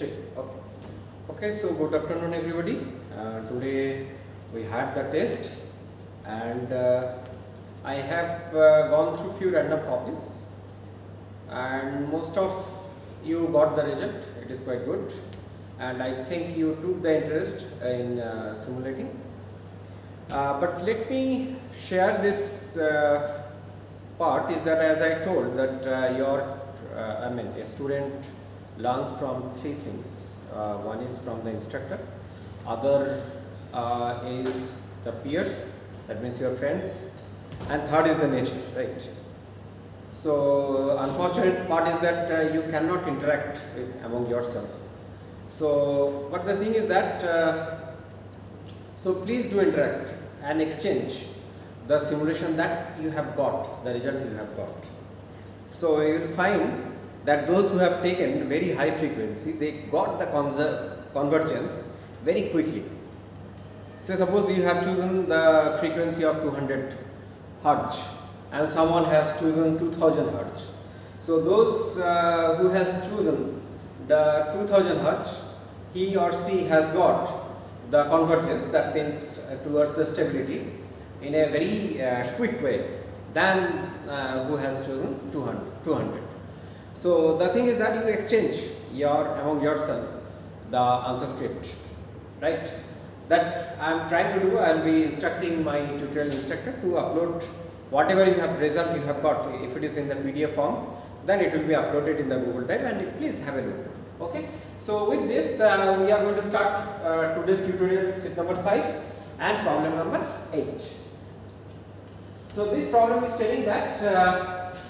Okay. Okay. So good afternoon, everybody. Today we had the test, and I have gone through few random copies, and most of you got the result. It is quite good, and I think you took the interest in simulating. But let me share this part. Is that, as I told, that a student learns from three things. One is from the instructor, other is the peers, that means your friends, and third is the nature, right? So unfortunate part is that you cannot interact with among yourself. So, but the thing is that so please do interact and exchange the simulation that you have got, the result you have got. So you will find that those who have taken very high frequency, they got the convergence very quickly. Say suppose you have chosen the frequency of 200 Hz and someone has chosen 2000 Hz. So those who has chosen the 2000 Hz, he or she has got the convergence, that means towards the stability, in a very quick way than who has chosen 200. So the thing is that you exchange among yourself the answer script, right? That I am trying to do. I will be instructing my tutorial instructor to upload whatever result you have got. If it is in the PDF form, then it will be uploaded in the Google Drive, and please have a look. Okay. So with this, we are going to start today's tutorial, set number 5 and problem number 8. So this problem is telling that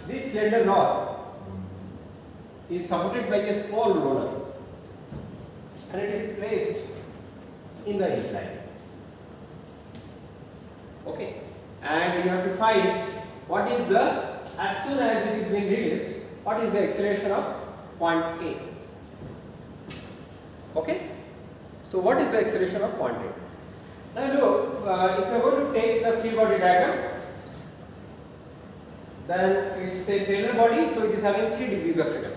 this cylinder knob is supported by a small roller and it is placed in the incline. Okay, and you have to find what is the, as soon as it is being released, what is the acceleration of point A. Okay, so what is the acceleration of point A? Now look, if you are going to take the free body diagram, then it is a planar body, so it is having 3 degrees of freedom.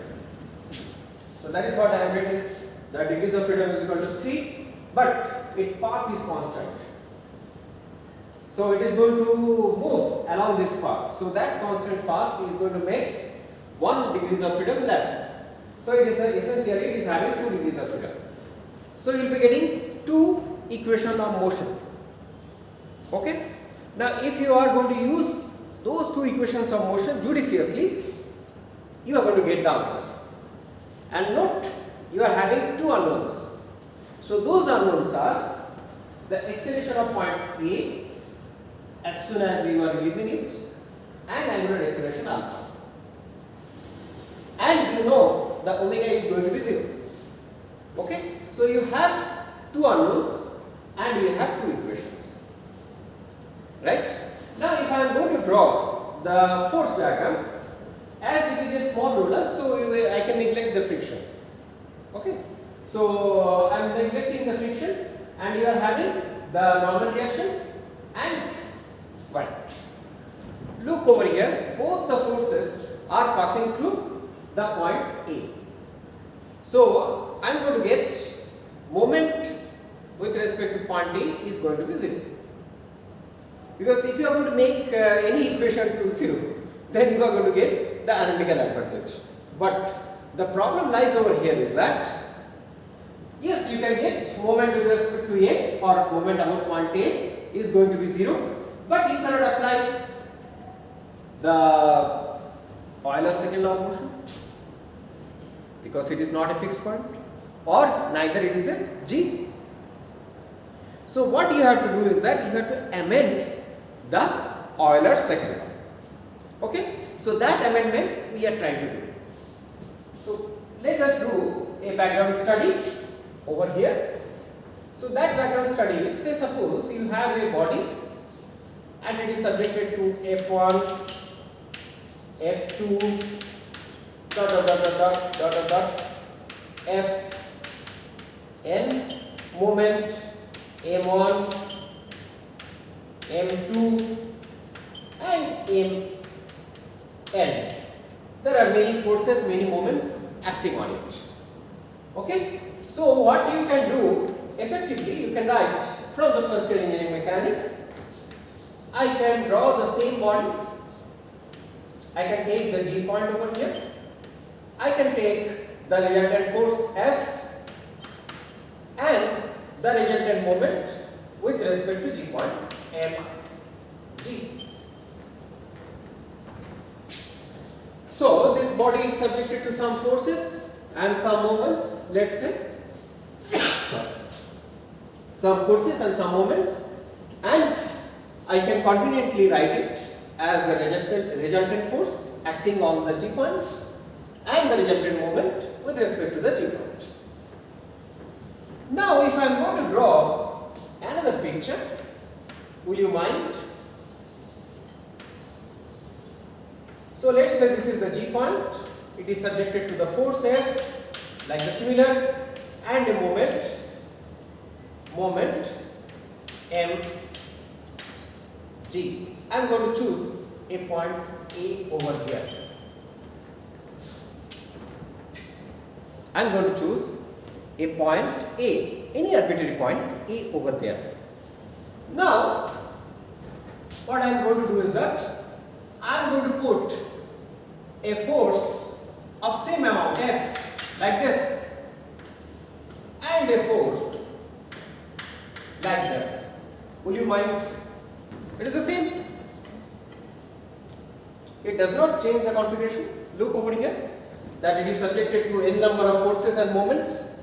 So that is what I have written. The degrees of freedom is equal to 3, but its path is constant. So it is going to move along this path. So that constant path is going to make 1 degrees of freedom less. So it is essentially it is having 2 degrees of freedom. So you will be getting 2 equations of motion. Okay. Now if you are going to use those 2 equations of motion judiciously, you are going to get the answer. And note, you are having 2 unknowns. So those unknowns are the acceleration of point A as soon as you are releasing it, and angular acceleration alpha. And you know the omega is going to be 0. Okay? So you have 2 unknowns and you have 2 equations. Right? Now if I am going to draw the force diagram, as it is a small roller, so I can neglect the friction. Okay, so I am neglecting the friction, and you are having the normal reaction and what? Look over here, both the forces are passing through the point A. So I am going to get moment with respect to point A is going to be 0. Because if you are going to make any equation to 0, then you are going to get the analytical advantage. But the problem lies over here is that, yes, you can get moment with respect to A, or moment about point A is going to be 0, but you cannot apply the Euler's second law of motion because it is not a fixed point, or neither it is a G. So what you have to do is that you have to amend the Euler's second law. Okay, so that amendment we are trying to do. So let us do a background study over here. So that background study is, say suppose you have a body and it is subjected to F1, F2, Fn, moment M1, M2 and Mn. There are many forces, many moments acting on it. Okay. Okay, so what you can do effectively, you can write from the first year engineering mechanics. I can draw the same body. I can take the G point over here. I can take the resultant force F and the resultant moment with respect to G point mg. So this body is subjected to some forces and some moments, let's say. Some forces and some moments, and I can conveniently write it as the resultant force acting on the G point and the resultant moment with respect to the G point. Now if I am going to draw another picture, will you mind? So let's say this is the G point, it is subjected to the force F like the similar, and a moment mg. I am going to choose a point A over here. I am going to choose a point A, any arbitrary point A over there. Now what I am going to do is that I am going to put a force of same amount F like this and a force like this. Will you mind? It is the same. It does not change the configuration. Look over here that it is subjected to n number of forces and moments,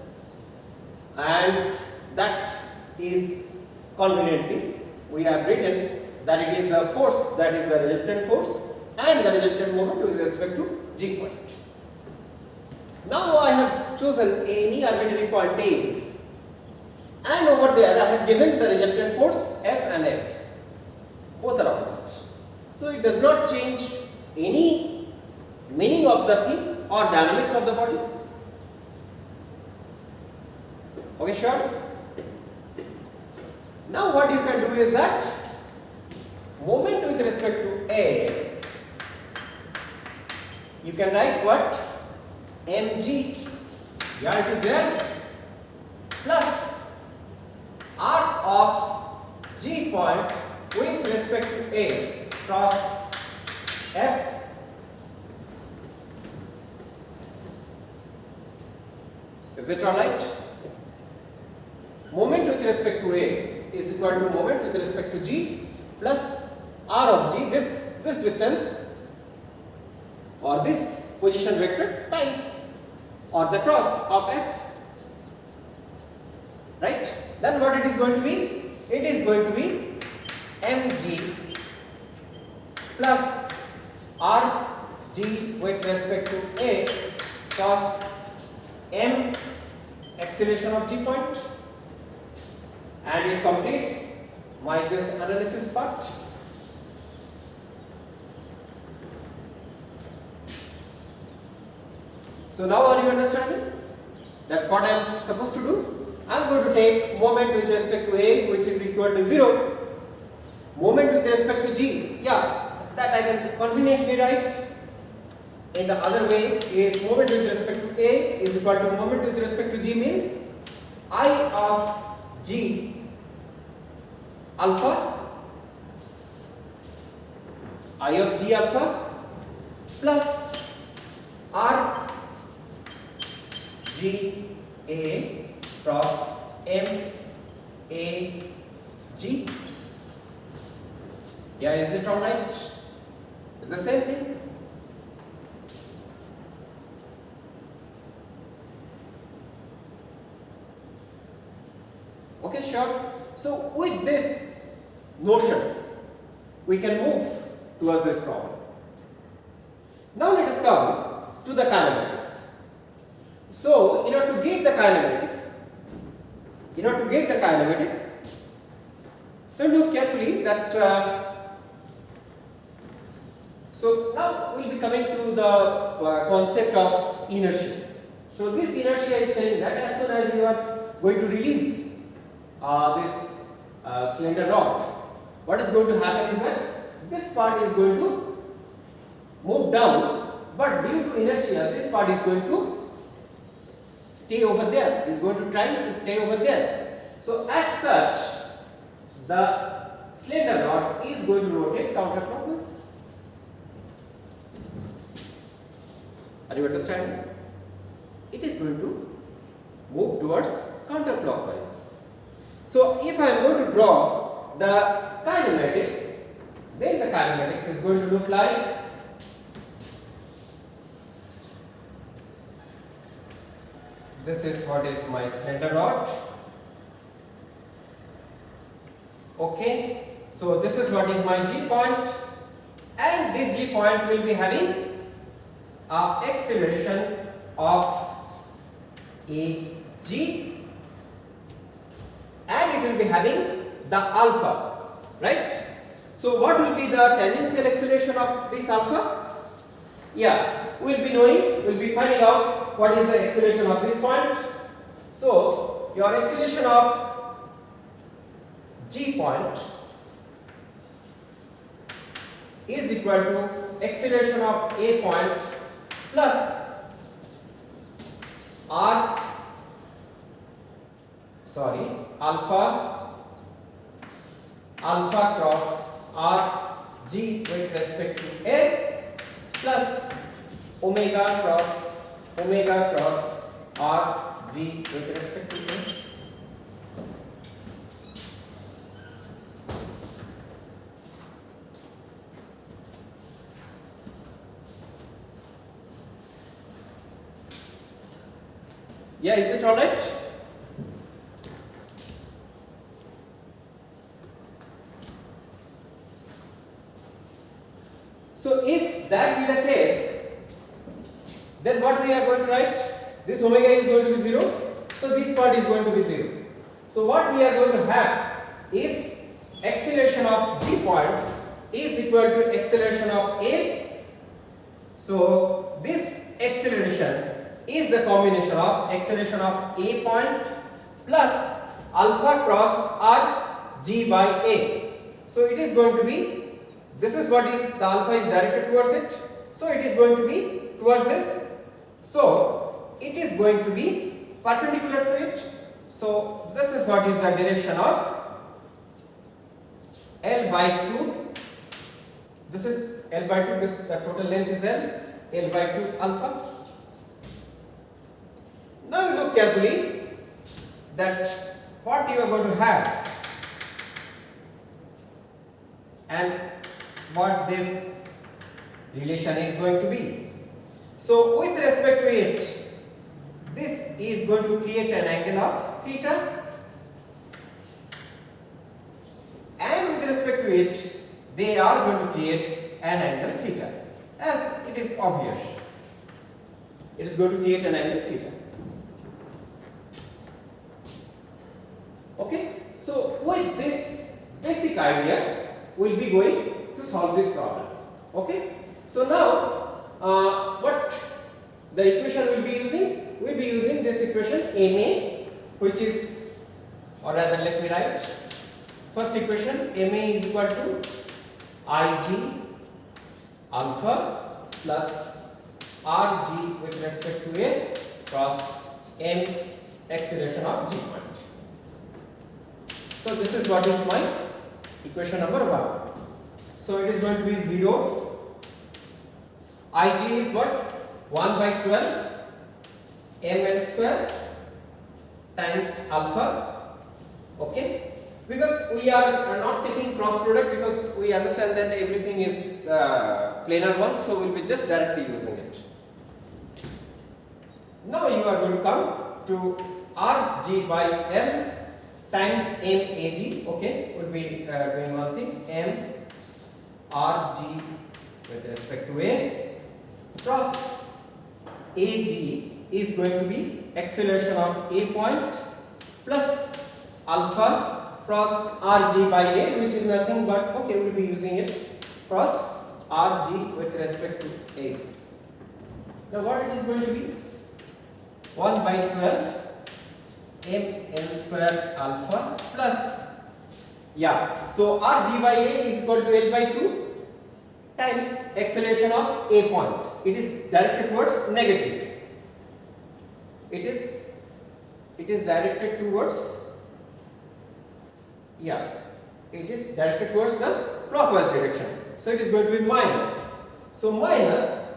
and that is conveniently we have written that it is the force that is the resultant force and the resultant moment with respect to G point. Now I have chosen any arbitrary point A, and over there I have given the resultant force F and F. Both are opposite. So it does not change any meaning of the thing or dynamics of the body. Okay, sure? Now what you can do is that moment with respect to A, you can write what? mg, yeah, it is there, plus r of G point with respect to A cross F. Is it alright? Moment with respect to A is equal to moment with respect to G plus r of G, this distance or this position vector times or the cross of F. Right? Then what it is going to be? It is going to be mg plus rg with respect to A cos m acceleration of G point, and it completes my this analysis part. So now are you understanding that what I am supposed to do? I am going to take moment with respect to A which is equal to 0, moment with respect to G, yeah, that I can conveniently write in the other way is moment with respect to A is equal to moment with respect to G, means I of G alpha, I of G alpha plus R G A cross M A G. Yeah, is it alright? It's the same thing. Okay, sure. So with this notion, we can move towards this problem. Now let us come to the kinematics. So in order to get the kinematics, then look carefully that so now we will be coming to the concept of inertia. So this inertia is saying that as soon as you are going to release this cylinder rod, what is going to happen is that this part is going to move down, but due to inertia this part is going to stay over there, is going to try to stay over there. So as such, the slender rod is going to rotate counterclockwise. Are you understanding? It is going to move towards counterclockwise. So if I am going to draw the kinematics, then the kinematics is going to look like this is what is my slender rod. Okay, so this is what is my G point, and this G point will be having a acceleration of a G, and it will be having the alpha, right? So what will be the tangential acceleration of this alpha? Yeah, we will be knowing, we will be finding out what is the acceleration of this point. So your acceleration of G point is equal to acceleration of A point plus alpha cross R G with respect to A plus omega cross R G with respect to A. Yeah, is it alright? So if that be the case, then what we are going to write? This omega is going to be 0. So this part is going to be 0. So what we are going to have is acceleration of G point is equal to acceleration of A. So this acceleration is the combination of acceleration of A point plus alpha cross R G by A. So it is going to be, this is what is the alpha is directed towards it. So it is going to be towards this. So it is going to be perpendicular to it. So this is what is the direction of L by 2. This is L by 2, this the total length is L by 2 alpha. Now you look carefully that what you are going to have and what this relation is going to be. So with respect to it, this is going to create an angle of theta, and with respect to it, they are going to create an angle theta, as it is obvious. It is going to create an angle theta. Okay, so with this basic idea, we will be going to solve this problem. Okay, so now what the equation we will be using? We will be using this equation MA, which is, or rather let me write first equation. MA is equal to IG alpha plus RG with respect to A cross M acceleration of G point. So this is what is my equation number 1. So it is going to be 0. Ig is what? 1 by 12 ml square times alpha. Okay, because we are not taking cross product, because we understand that everything is planar one, so we will be just directly using it. Now you are going to come to Rg by L times MAG. Okay, we will be doing one thing, M Rg with respect to A cross AG is going to be acceleration of A point plus alpha cross Rg by A, which is nothing but, okay, we will be using it, cross Rg with respect to A. Now what it is going to be? 1 by 12 ml square alpha plus, yeah, so Rg by A is equal to L by 2 times acceleration of A point. It is directed towards negative. It is it is directed towards, yeah, it is directed towards the clockwise direction. So it is going to be minus. So minus,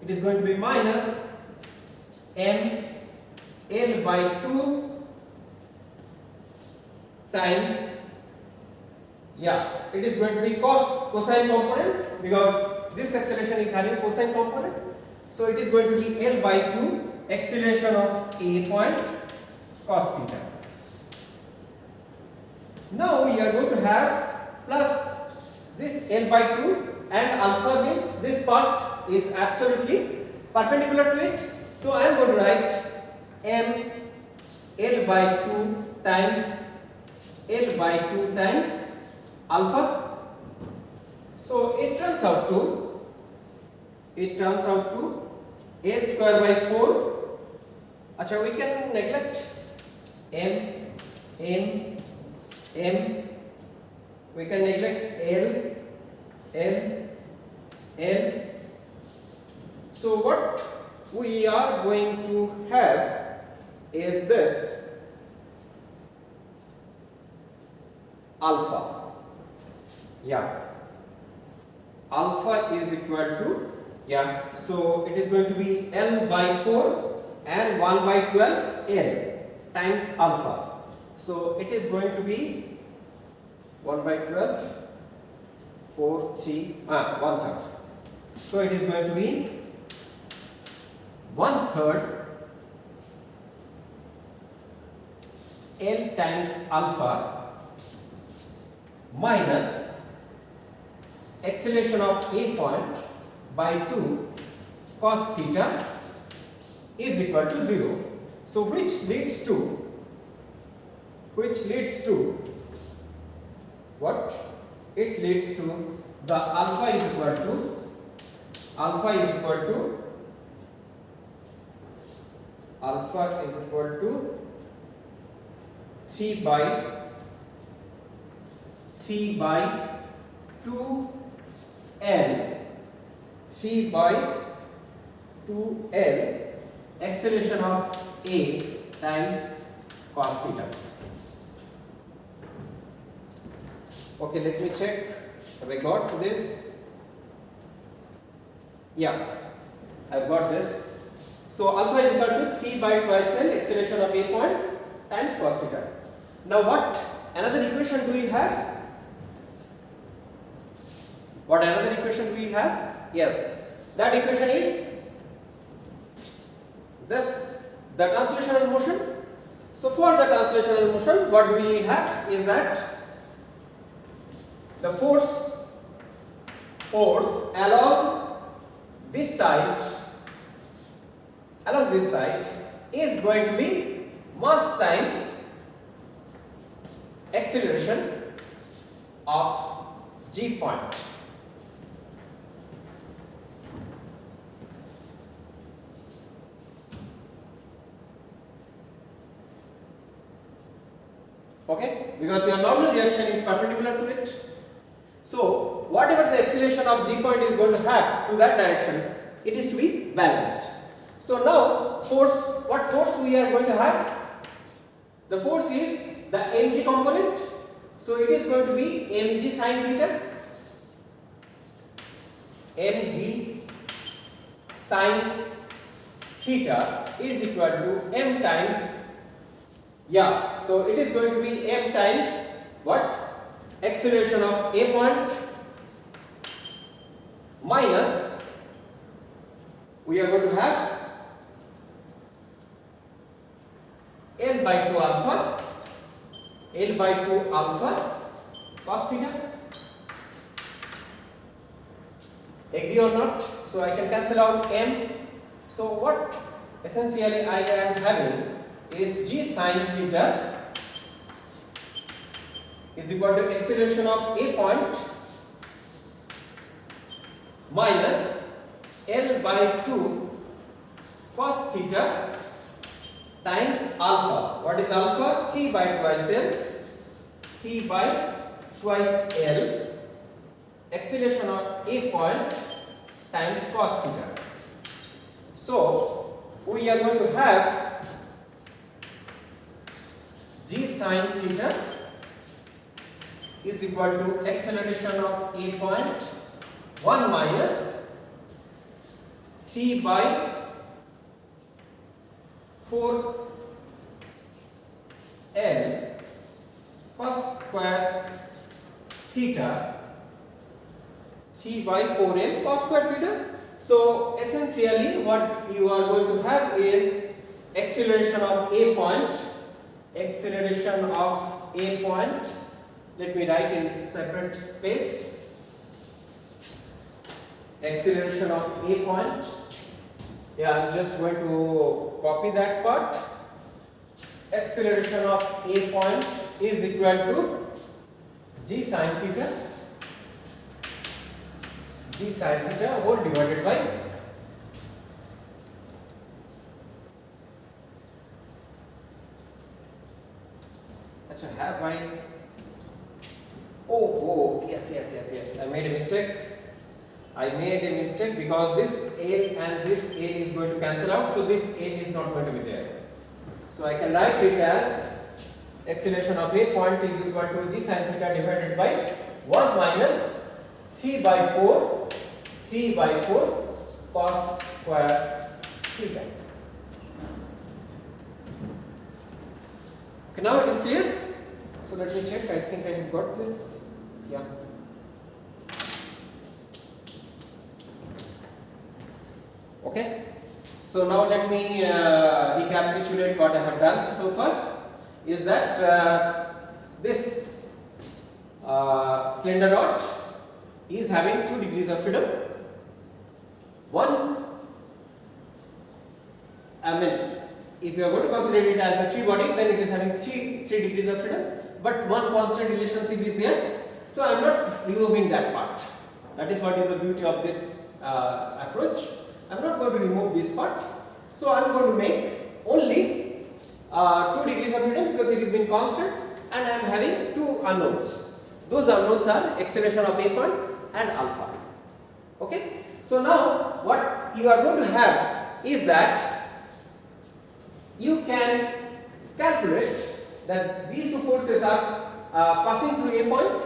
it is going to be minus m L by 2 times, yeah, it is going to be cosine component, because this acceleration is having cosine component. So it is going to be L by 2 acceleration of A point cos theta. Now we are going to have plus this L by 2, and alpha means this part is absolutely perpendicular to it. So I am going to write m L by 2 times L by 2 times alpha. So it turns out to L square by 4. Acha, we can neglect m, we can neglect L. So what we are going to have is this alpha. Yeah, alpha is equal to, yeah, so it is going to be L by 4 and 1 by 12 L times alpha. So it is going to be 1 by 12, 4, 3, 1/3. So it is going to be 1/3 L times alpha minus acceleration of A point by 2 cos theta is equal to 0. So which leads to what? It leads to the alpha is equal to 3 by 2L acceleration of A times cos theta. Okay, let me check. Have I got this? Yeah, I've got this. So alpha is equal to 3 by twice L acceleration of A point times cos theta. Now what another equation do we have? What another equation do we have? Yes, that equation is this, the translational motion. So for the translational motion, what do we have is that the force along this side is going to be mass time acceleration of G point. Okay, because your normal reaction is perpendicular to it. So whatever the acceleration of G point is going to have to that direction, it is to be balanced. So now what force we are going to have? The force is the mg component. So it is going to be mg sin theta. Mg sin theta is equal to m times, yeah, so it is going to be m times what? Acceleration of A point minus, we are going to have L by 2 alpha cos theta. Agree or not? So I can cancel out m. So what essentially I am having is G sin theta is equal to acceleration of A point minus L by 2 cos theta times alpha. What is alpha? 3 by twice L acceleration of A point times cos theta. So we are going to have sine theta is equal to acceleration of A point 1 minus 3 by 4 L cos square theta 3 by 4 L cos square theta. So essentially what you are going to have is acceleration of A point, let me write in separate space, acceleration of A point, yeah, I am just going to copy that part. Acceleration of A point is equal to g sine theta whole divided by have I yes, I made a mistake because this L and this L is going to cancel out, so this L is not going to be there. So I can write it as acceleration of A point is equal to g sine theta divided by 1 minus 3 by 4 cos square theta. Okay, now it is clear. So let me check. I think I have got this. Yeah. Okay. So now let me recapitulate what I have done so far. Is that this cylinder rod is having 2 degrees of freedom. One, I mean, if you are going to consider it as a free body, then it is having 3 degrees of freedom, but one constant relationship is there. So I am not removing that part. That is what is the beauty of this approach. I am not going to remove this part. So I am going to make only 2 degrees of freedom because it has been constant, and I am having 2 unknowns. Those unknowns are acceleration of A point and alpha. Okay. So now what you are going to have is that you can calculate that these 2 forces are passing through A point.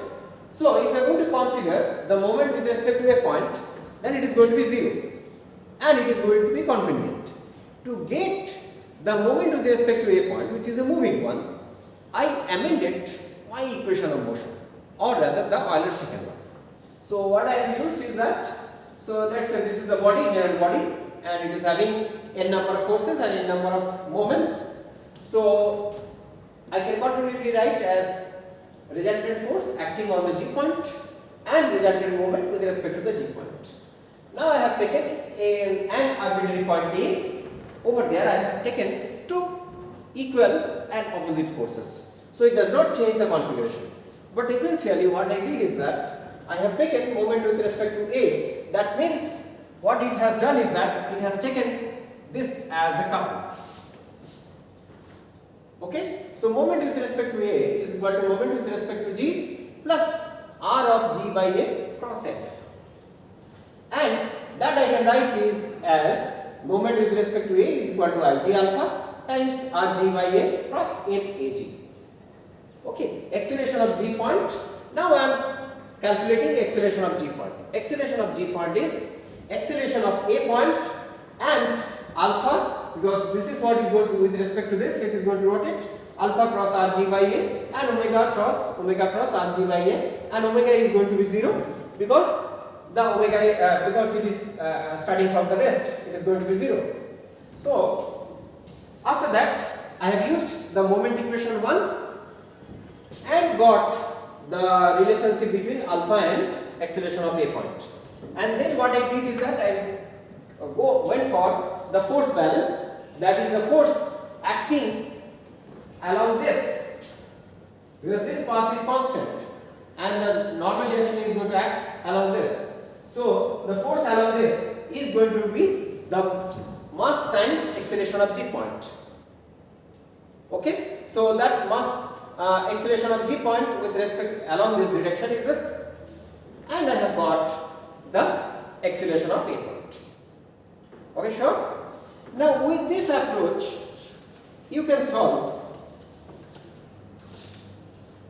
So if you are going to consider the moment with respect to A point, then it is going to be 0 and it is going to be convenient. To get the moment with respect to A point, which is a moving one, I amended my equation of motion, or rather the Euler's second one. So what I have used is that, so let's say this is the body, general body, and it is having n number of forces and n number of moments. So I can confidently write as resultant force acting on the G point and resultant moment with respect to the G point. Now I have taken an arbitrary point A. Over there I have taken 2 equal and opposite forces. So it does not change the configuration. But essentially what I did is that I have taken moment with respect to A. That means what it has done is that it has taken this as a couple. Okay. So moment with respect to A is equal to moment with respect to G plus R of G by A cross F. And that I can write is as moment with respect to A is equal to Ig alpha times Rg by A cross MAG. Okay, acceleration of G point. Now I am calculating acceleration of G point. Acceleration of G point is acceleration of A point and alpha, because this is what is going to, with respect to this, it is going to rotate alpha cross Rg by A and omega cross Rg by A, and omega is going to be 0 because the omega because it is starting from the rest, it is going to be 0. So after that I have used the moment equation 1 and got the relationship between alpha and acceleration of A point. And then what I did is that I went for the force balance, that is the force acting along this, because this path is constant and the normal reaction is going to act along this. So the force along this is going to be the mass times acceleration of G point. Okay, so that mass acceleration of G point with respect along this direction is this, and I have got the acceleration of A point. Okay, sure. Now with this approach you can solve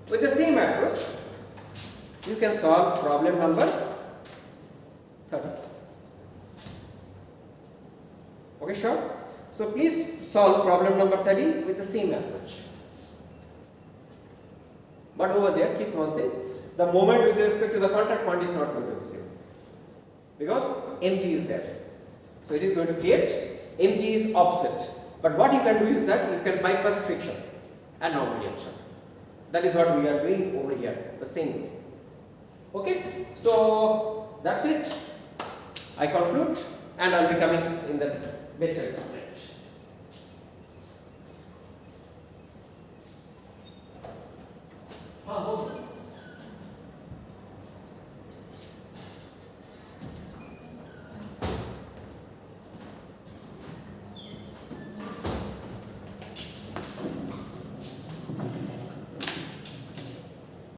With the same approach, you can solve problem number 30. Okay, sure. So please solve problem number 13 with the same approach. But over there, keep one thing, the moment with respect to the contact point is not going to be same, because mg is there. So it is going to create mg is offset. But what you can do is that you can bypass friction and normal reaction. That is what we are doing over here, the same way. Okay, so that's it. I conclude, and I will be coming in the better.